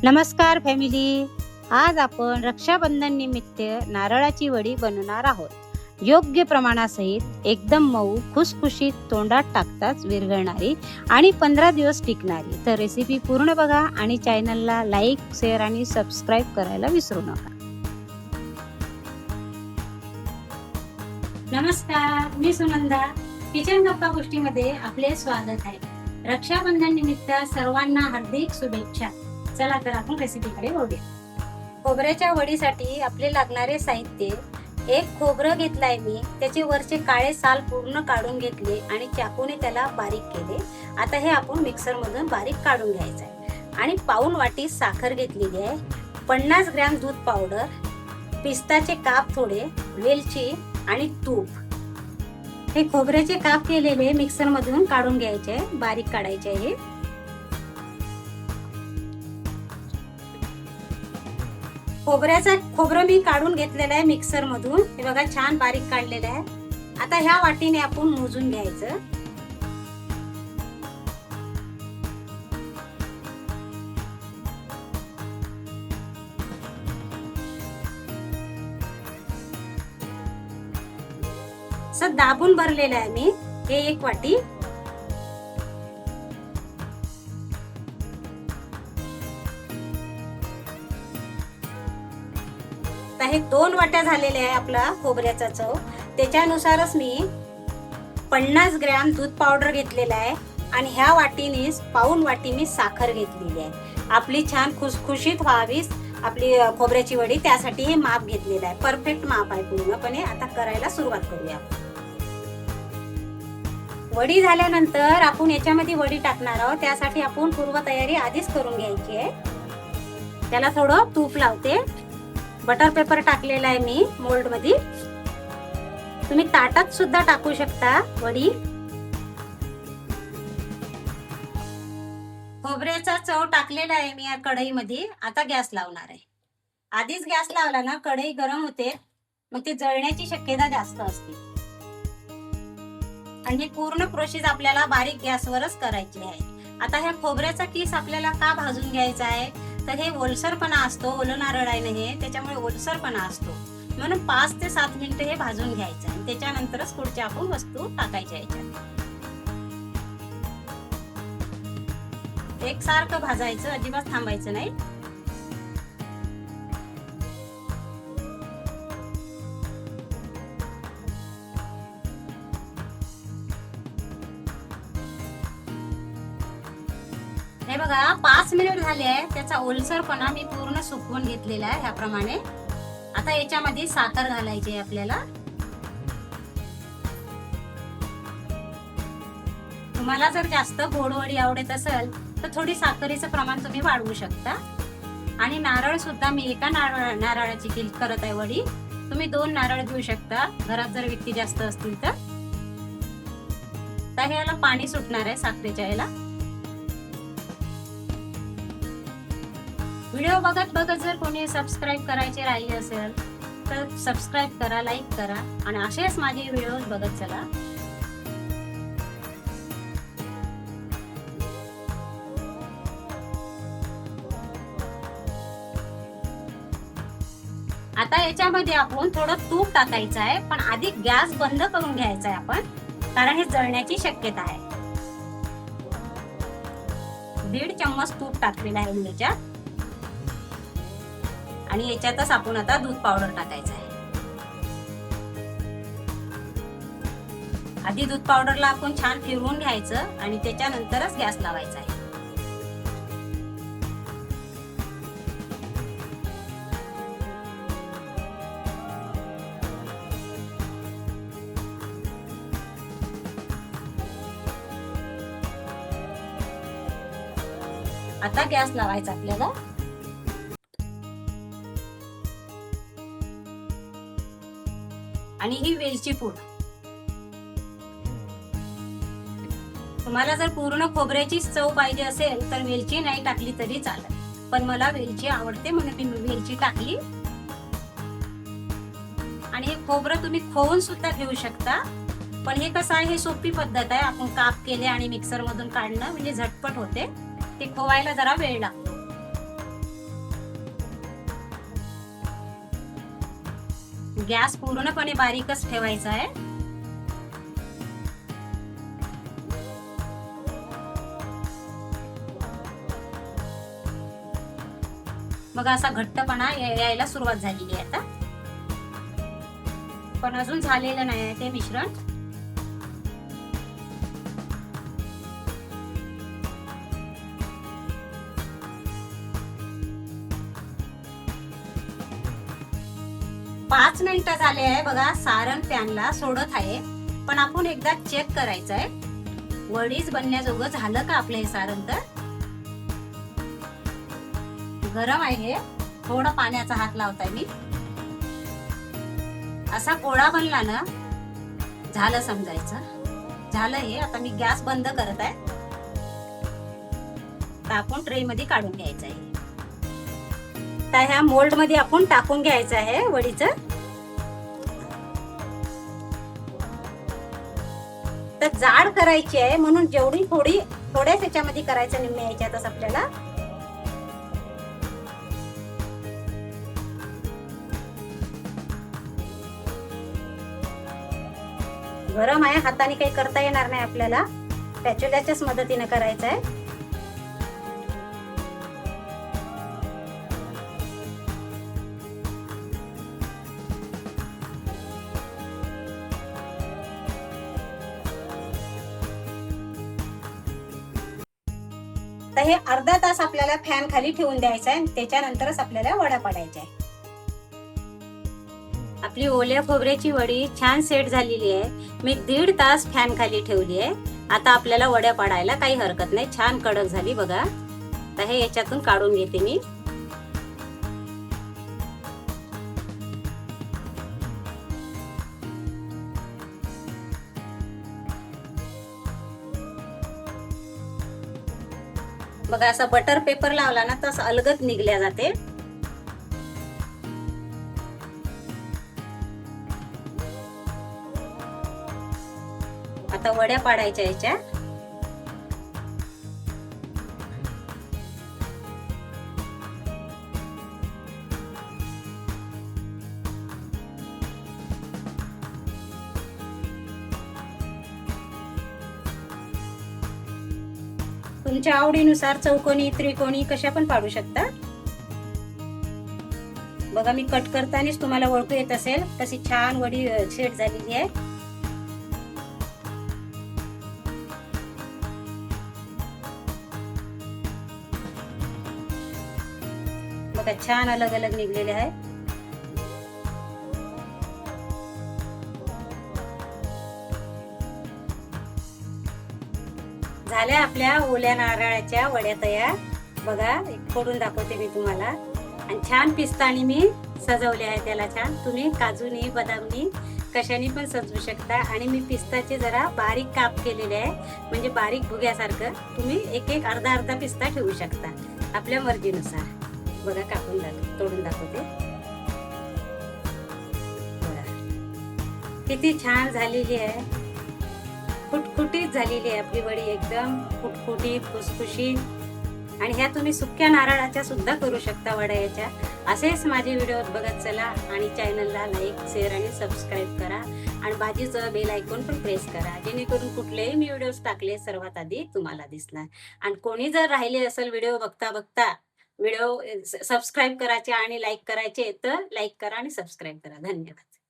नमस्कार फॅमिली. आज आपण रक्षाबंधन निमित्त नारळाची वडी बनवणार आहोत. योग्य प्रमाणासहित एकदम मऊ, खुसखुशीत, तोंडात टाकताच विरघळणारी आणि 15 दिवस टिकणारी. तर रेसिपी पूर्ण बघा आणि चॅनलला लाईक, शेअर आणि सबस्क्राईब करायला विसरू नका. नमस्कार, मी सुनंदा. किचन गप्पा गोष्टीमध्ये आपले स्वागत आहे. रक्षाबंधन निमित्त सर्वांना हार्दिक शुभेच्छा. चला तर आपण रेसिपीकडे वळूया. खोबऱ्याच्या वडीसाठी आपले लागणारे साहित्य: एक खोबरं घेतलाय मी, त्याचे वरचे काळे साल पूर्ण काढून घेतले आणि चाकूने त्याला बारीक केले. आता हे आपण मिक्सर मधून बारीक काढून घ्यायचं आहे. आणि पाऊण वाटी साखर घेतलेली आहे, 50 ग्रॅम दूध पावडर, पिस्ताचे काप थोडे, वेलची आणि तूप. हे खोबऱ्याचे काप केलेले मिक्सर मधून काढून घ्यायचे, बारीक काढायचे आहे. खोबरं मी काढून घेतलेलं आहे मिक्सर मधून. हे बघा, छान बारीक काढलेलं आहे. आता ह्या वाटीने आपण मोजून घ्यायचं. असं दाबून भरलेलं आहे मी हे एक वाटी. हे 2 वाट्या झालेल्या आहे आपला खोबऱ्याचा चव. त्याच्यानुसारच मी 50 ग्रॅम दूध पावडर घेतलेला आहे आणि ह्या वाटीनेच पाऊण वाटी मी साखर घेतलेली आहे. आपली छान खुसखुशीत व्हावी आपली खोबऱ्याची वडी, त्यासाठी हे माप घेतलेलं आहे. परफेक्ट माप आहे पूर्णपणे. आता करायला सुरुवात करूया. वडी झाल्यानंतर आपण याच्यामध्ये वडी टाकणार आहोत. त्यासाठी आपण पूर्वतयारी आधीच करून घ्यायची आहे. त्याला थोडं तूप लावते. बटर पेपर टाकलेला आहे मी मोल्ड मध्ये. तुम्ही ताटात सुद्धा टाकू शकता वडी. खोबऱ्याचा चव टाकलेला आहे मी या कढईमध्ये. आता गॅस लावणार आहे. आधीच गॅस लावला ना, कढई गरम होते, मग ती जळण्याची शक्यता जास्त असते. आणि पूर्ण प्रोसेस आपल्याला बारीक गॅसवरच करायची आहे. आता ह्या खोबऱ्याचा किस आपल्याला का भाजून घ्यायचा आहे, तर हे ओलसरपणा असतो, ओलं नारळ आहे ना हे, त्याच्यामुळे ओलसरपणा असतो. म्हणून 5 ते 7 मिनिटं हे भाजून घ्यायचं आणि त्याच्यानंतरच पुढच्या आपण वस्तू टाकायच्या याच्यात. एकसारखं भाजायचं, अजिबात थांबायचं नाही. हे बघा, 5 मिनिट झाले आहे. त्याचा ओलसरपणा मी पूर्ण सुकवून घेतलेला आहे ह्याप्रमाणे. आता याच्यामध्ये साखर घालायची आहे आपल्याला. तुम्हाला जर जास्त गोड वडी आवडत असेल तर थोडी साखरेचं प्रमाण तुम्ही वाढवू शकता. आणि नारळ सुद्धा मी एका नारळाची करत आहे वडी. तुम्ही 2 नारळ घेऊ शकता, घरात जर व्यक्ती जास्त असतील तर. ह्याला पाणी सुटणार आहे साखरेच्या याला. व्हिडिओ बघत जर कोणी सबस्क्राईब करायचे राहिले असेल तर सबस्क्राईब करा, लाईक करा आणि असेच माझे व्हिडिओ बघत चला. आता याच्यामध्ये आपण थोडं तूप टाकायचं आहे, पण आधी गॅस बंद करून घ्यायचा आहे आपण, कारण हे जळण्याची शक्यता आहे. 1.5 चम्मच तूप टाकलेलं आहे मी याच्यात. आणि याच्यातच आपण आता दूध पावडर टाकायचं आहे. आधी दूध पावडरला आपण छान फिरवून घ्यायचं आणि त्याच्यानंतरच गॅस लावायचा आहे. आता गॅस लावायचा आपल्याला. आणि ही वेलची पूड. तुम्हाला जर पूर्ण खोबऱ्याची चव पाहिजे असेल तर वेलची नाही टाकली तरी चालेल, पण मला वेलची आवडते म्हणून मी वेलची टाकली. आणि हे खोबरं तुम्ही खोवून सुद्धा घेऊ शकता, पण हे कसं आहे, हे सोपी पद्धत आहे. आपण काप केले आणि मिक्सर मधून काढणं म्हणजे झटपट होते. ते खोवायला जरा वेळ लागतो. गॅस पूर्णपणे बारीकच ठेवायचा आहे. बघा असा घट्टपणा यायला सुरुवात झालेली आहे आता, पण अजून झालेलं नाही आहे ते मिश्रण. पाच मिनिटं झाले आहे बघा. सारण पॅनला सोडत आहे, पण आपण एकदा चेक करायचं आहे वडीच बनण्याजोगं झालं का आपलं हे सारण. तर गरम आहे, थोडा पाण्याचा हात लावताय मी. असा गोळा बनला ना झालं समजायचं. झालं हे. आता मी गॅस बंद करत आहे. तर आपण ट्रे मध्ये काढून घ्यायचं आहे. तर ह्या मोल्ड मध्ये आपण टाकून घ्यायचं आहे वडीचं. तर जाड करायची आहे म्हणून जेवढी थोड्याच ह्याच्यामध्ये करायचं, निम्म्या ह्याच्यातच आपल्याला. गरम आहे, हाताने काही करता येणार नाही आपल्याला, स्पॅच्युलाच्याच मदतीने करायचं आहे. तर हे अर्धा तास आपल्याला फॅन खाली ठेवून द्यायचं आहे. त्याच्यानंतरच आपल्याला वड्या पाडायच्या आहे. आपली ओल्या खोबऱ्याची वडी छान सेट झालेली आहे. मी 1.5 तास फॅन खाली ठेवली आहे. आता आपल्याला वड्या पाडायला काही हरकत नाही. छान कडक झाली बघा. तर हे याच्यातून काढून घेते मी. बघा असा बटर पेपर लावला ना तर असं अलगद निघल्या जाते. आता वड्या पाडायच्या याच्या. तुमच्या आवडीनुसार चौकोनी, त्रिकोणी कशा पण पाडू शकता. बघा मी कट करतानाच तुम्हाला ओळखू येत असेल कशी छान वडी सेट झालेली आहे. बघा छान अलग अलग निघलेले आहे. झाल्या आपल्या ओल्या नारळाच्या वड्या तयार. बघा एक फोडून दाखवते मी तुम्हाला. आणि छान पिस्तानी मी सजवले आहे त्याला छान. तुम्ही काजूनी, बदामनी कशाने पण सजवू शकता. आणि मी पिस्ताचे जरा बारीक काप केलेले आहे, म्हणजे बारीक भुग्यासारखं. तुम्ही एक एक अर्धा अर्धा पिस्ता ठेवू शकता आपल्या मर्जीनुसार. बघा कापून तोडून दाखवते. बघा किती छान झालेली आहे. खुटखुटीत झालेली आहे आपली वडी, एकदम खुटखुटीत, खुसखुशीत. आणि ह्या तुम्ही सुक्या नारळाच्या सुद्धा करू शकता वड्या याच्या. असेच माझे व्हिडिओ बघत चला आणि चॅनलला लाईक, शेअर आणि सबस्क्राईब करा. आणि बाजूचं बेल आयकॉन पण प्रेस करा, जेणेकरून कुठलेही मी व्हिडिओज टाकले सर्वात आधी तुम्हाला दिसणार. आणि कोणी जर राहिले असेल व्हिडिओ बघता बघता, व्हिडिओ सबस्क्राईब करायचे आणि लाईक करायचे तर लाईक करा आणि सबस्क्राईब करा. धन्यवाद.